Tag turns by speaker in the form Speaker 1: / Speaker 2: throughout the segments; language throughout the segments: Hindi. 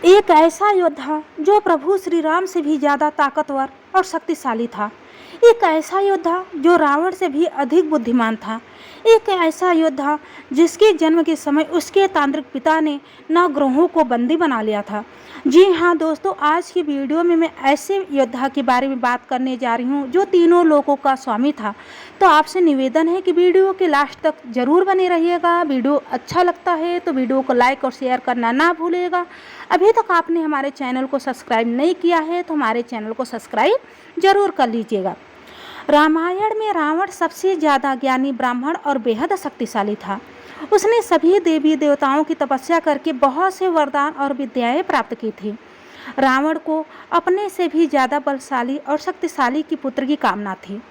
Speaker 1: एक ऐसा योद्धा जो प्रभु श्री राम से भी ज़्यादा ताकतवर और शक्तिशाली था। एक ऐसा योद्धा जो रावण से भी अधिक बुद्धिमान था। एक ऐसा योद्धा जिसके जन्म के समय उसके तांत्रिक पिता ने नवग्रहों को बंदी बना लिया था। जी हाँ दोस्तों, आज की वीडियो में मैं ऐसे योद्धा के बारे में बात करने जा रही हूँ जो तीनों लोकों का स्वामी था। तो आपसे निवेदन है कि वीडियो के लास्ट तक जरूर बने रहिएगा। वीडियो अच्छा लगता है तो वीडियो को लाइक और शेयर करना ना भूलिएगा। अभी तक आपने हमारे चैनल को सब्सक्राइब नहीं किया है तो हमारे चैनल को सब्सक्राइब जरूर कर लीजिएगा। रामायण में रावण सबसे ज़्यादा ज्ञानी ब्राह्मण और बेहद शक्तिशाली था। उसने सभी देवी देवताओं की तपस्या करके बहुत से वरदान और विद्याएं प्राप्त की थी। रावण को अपने से भी ज़्यादा बलशाली और शक्तिशाली की पुत्र की कामना थी।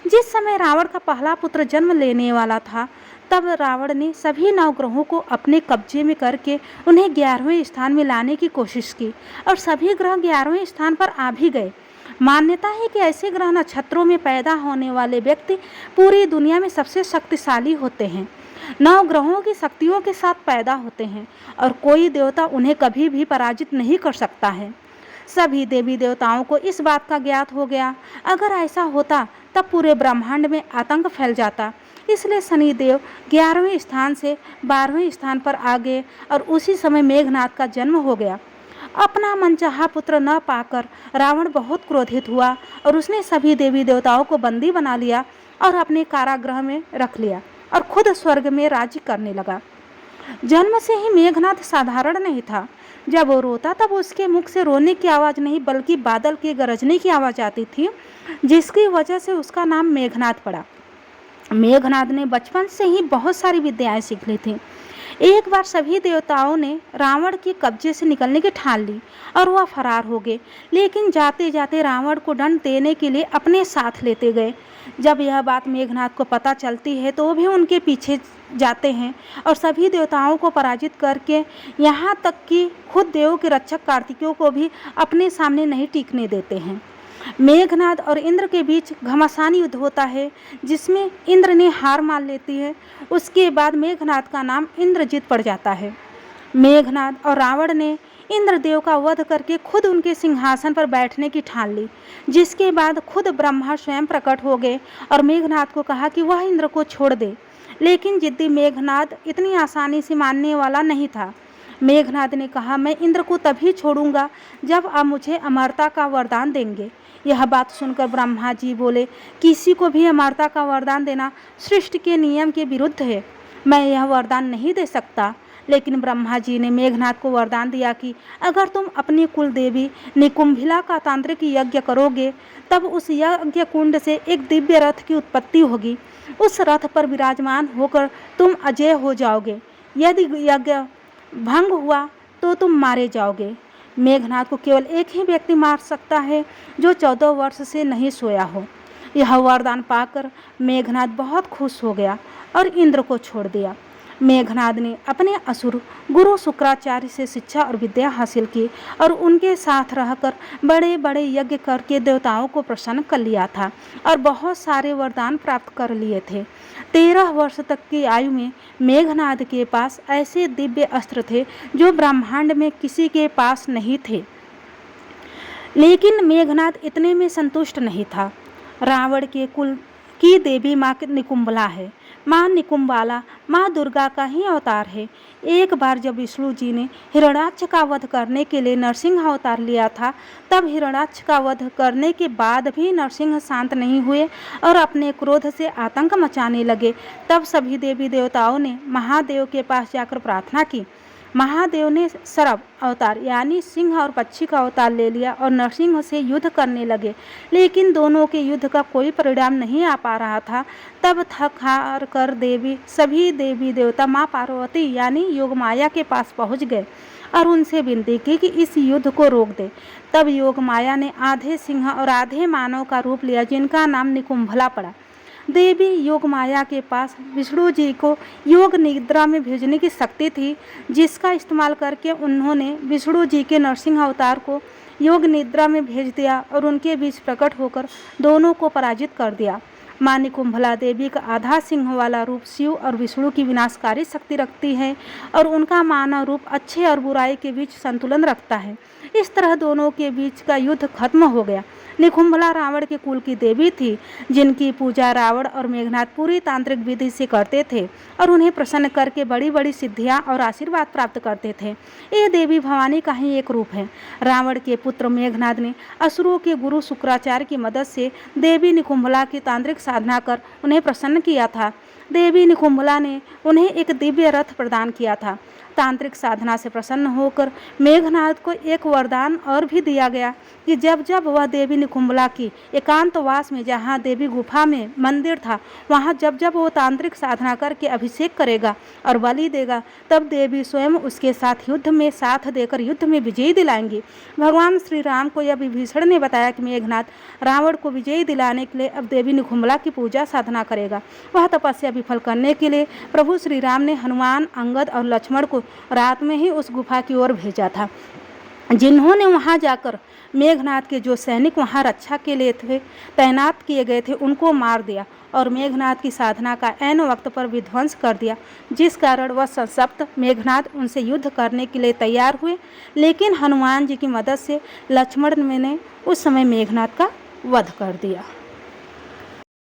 Speaker 1: जिस समय रावण का पहला पुत्र जन्म लेने वाला था, तब रावण ने सभी नवग्रहों को अपने कब्जे में करके उन्हें 11वें स्थान में लाने की कोशिश की और सभी ग्रह 11वें स्थान पर आ भी गए। मान्यता है कि ऐसे ग्रह नक्षत्रों में पैदा होने वाले व्यक्ति पूरी दुनिया में सबसे शक्तिशाली होते हैं। नवग्रहों की शक्तियों के साथ पैदा होते हैं और कोई देवता उन्हें कभी भी पराजित नहीं कर सकता है। सभी देवी देवताओं को इस बात का ज्ञात हो गया। अगर ऐसा होता तब पूरे ब्रह्मांड में आतंक फैल जाता। इसलिए शनिदेव 11वें स्थान से 12वें स्थान पर आ गए और उसी समय मेघनाद का जन्म हो गया। अपना मनचाहा पुत्र न पाकर रावण बहुत क्रोधित हुआ और उसने सभी देवी देवताओं को बंदी बना लिया और अपने कारागृह में रख लिया और खुद स्वर्ग में राज्य करने लगा। जन्म से ही मेघनाद साधारण नहीं था। जब वो रोता तब उसके मुख से रोने की आवाज़ नहीं बल्कि बादल के गरजने की आवाज़ आती थी, जिसकी वजह से उसका नाम मेघनाद पड़ा। मेघनाद ने बचपन से ही बहुत सारी विद्याएं सीख ली थीं। एक बार सभी देवताओं ने रावण के कब्जे से निकलने की ठान ली और वह फरार हो गए, लेकिन जाते जाते रावण को दंड देने के लिए अपने साथ लेते गए। जब यह बात मेघनाद को पता चलती है तो वो भी उनके पीछे जाते हैं और सभी देवताओं को पराजित करके यहाँ तक कि खुद देवों के रक्षक कार्तिकेय को भी अपने सामने नहीं टिकने देते हैं। मेघनाद और इंद्र के बीच घमासान युद्ध होता है, जिसमें इंद्र ने हार मान लेती है। उसके बाद मेघनाद का नाम इंद्रजीत पड़ जाता है। मेघनाद और रावण ने इंद्रदेव का वध करके खुद उनके सिंहासन पर बैठने की ठान ली, जिसके बाद खुद ब्रह्मा स्वयं प्रकट हो गए और मेघनाद को कहा कि वह इंद्र को छोड़ दे। लेकिन जिद्दी मेघनाद इतनी आसानी से मानने वाला नहीं था। मेघनाद ने कहा, मैं इंद्र को तभी छोड़ूंगा जब आप मुझे अमरता का वरदान देंगे। यह बात सुनकर ब्रह्मा जी बोले, किसी को भी अमरता का वरदान देना सृष्टि के नियम के विरुद्ध है। मैं यह वरदान नहीं दे सकता। लेकिन ब्रह्मा जी ने मेघनाद को वरदान दिया कि अगर तुम अपनी कुल देवी निकुंभिला का तांत्रिक यज्ञ करोगे, तब उस यज्ञ कुंड से एक दिव्य रथ की उत्पत्ति होगी। उस रथ पर विराजमान होकर तुम अजय हो जाओगे। यदि यज्ञ भंग हुआ तो तुम मारे जाओगे। मेघनाद को केवल एक ही व्यक्ति मार सकता है जो 14 वर्ष से नहीं सोया हो। यह वरदान पाकर मेघनाद बहुत खुश हो गया और इंद्र को छोड़ दिया। मेघनाद ने अपने असुर गुरु शुक्राचार्य से शिक्षा और विद्या हासिल की और उनके साथ रहकर बड़े बड़े यज्ञ करके देवताओं को प्रसन्न कर लिया था और बहुत सारे वरदान प्राप्त कर लिए थे। 13 वर्ष तक की आयु में मेघनाद के पास ऐसे दिव्य अस्त्र थे जो ब्रह्मांड में किसी के पास नहीं थे। लेकिन मेघनाद इतने में संतुष्ट नहीं था। रावण के कुल की देवी माँ निकुंभला है। माँ निकुंभला माँ दुर्गा का ही अवतार है। एक बार जब विष्णु जी ने हिरण्याक्ष का वध करने के लिए नरसिंह अवतार लिया था, तब हिरण्याक्ष का वध करने के बाद भी नरसिंह शांत नहीं हुए और अपने क्रोध से आतंक मचाने लगे। तब सभी देवी देवताओं ने महादेव के पास जाकर प्रार्थना की। महादेव ने सरभ अवतार यानी सिंह और पक्षी का अवतार ले लिया और नरसिंह से युद्ध करने लगे, लेकिन दोनों के युद्ध का कोई परिणाम नहीं आ पा रहा था। तब थक हार कर सभी देवी देवता माँ पार्वती यानी योगमाया के पास पहुँच गए और उनसे विनती की कि इस युद्ध को रोक दे। तब योगमाया ने आधे सिंह और आधे मानव का रूप लिया, जिनका नाम निकुंभला पड़ा। देवी योगमाया के पास विष्णु जी को योग निद्रा में भेजने की शक्ति थी, जिसका इस्तेमाल करके उन्होंने विष्णु जी के नरसिंह अवतार को योग निद्रा में भेज दिया और उनके बीच प्रकट होकर दोनों को पराजित कर दिया। माँ निकुंभला देवी का आधा सिंह वाला रूप शिव और विष्णु की विनाशकारी शक्ति रखती है और उनका मानव रूप अच्छे और बुराई के बीच संतुलन रखता है। इस तरह दोनों के बीच का युद्ध खत्म हो गया। निकुंभला रावण के कुल की देवी थी, जिनकी पूजा रावण और मेघनाद पूरी तांत्रिक विधि से करते थे और उन्हें प्रसन्न करके बड़ी बड़ी सिद्धियां और आशीर्वाद प्राप्त करते थे। ये देवी भवानी का ही एक रूप है। रावण के पुत्र मेघनाद ने असुरों के गुरु शुक्राचार्य की मदद से देवी निकुंभला की तांत्रिक साधना कर उन्हें प्रसन्न किया था। देवी निकुंभला ने उन्हें एक दिव्य रथ प्रदान किया था। तांत्रिक साधना से प्रसन्न होकर मेघनाद को एक वरदान और भी दिया गया कि जब जब वह देवी निकुंभला की एकांतवास में, जहाँ देवी गुफा में मंदिर था, वहाँ जब जब वो तांत्रिक साधना करके अभिषेक करेगा और बलि देगा, तब देवी स्वयं उसके साथ युद्ध में साथ देकर युद्ध में विजयी दिलाएंगी। भगवान श्री राम को यह विभीषण ने बताया कि मेघनाद रावण को विजयी दिलाने के लिए अब देवी निकुंभला की पूजा साधना करेगा। वह तपस्या विफल करने के लिए प्रभु श्री राम ने हनुमान, अंगद और लक्ष्मण को रात में ही उस गुफा की ओर भेजा था, जिन्होंने वहां जाकर मेघनाद के जो सैनिक वहां रक्षा के लिए तैनात किए गए थे उनको मार दिया और मेघनाद की साधना का ऐन वक्त पर विध्वंस कर दिया, जिस कारण वह संतप्त मेघनाद उनसे युद्ध करने के लिए तैयार हुए। लेकिन हनुमान जी की मदद से लक्ष्मण ने उस समय मेघनाद का वध कर दिया।